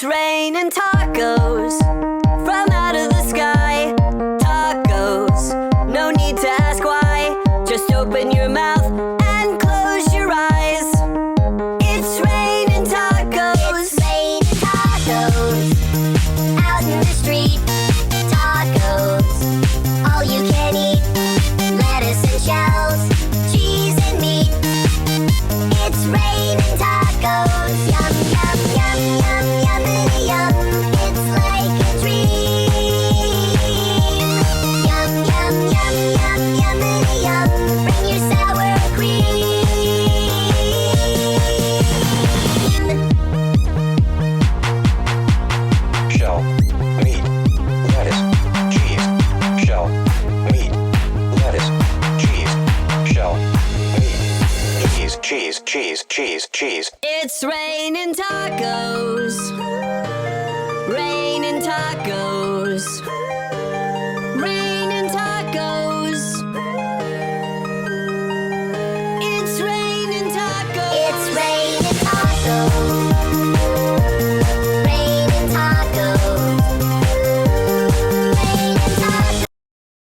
It's raining tacos from out of the sky. Tacos, no need to ask why. Just open your mouth and close your eyes. It's raining tacos. It's raining tacos out in the street. Tacos, all you can eat. Lettuce and shells, cheese and meat. It's raining tacos. Yum, yum, yum, yum, yummity yum. It's like a dream. Yum, yum, yum, yum, yummity yum. Bring your sour cream. Shell, meat, lettuce, cheese. Shell, meat, lettuce, cheese. Shell, meat, cheese. It's raining tacos. Raining tacos.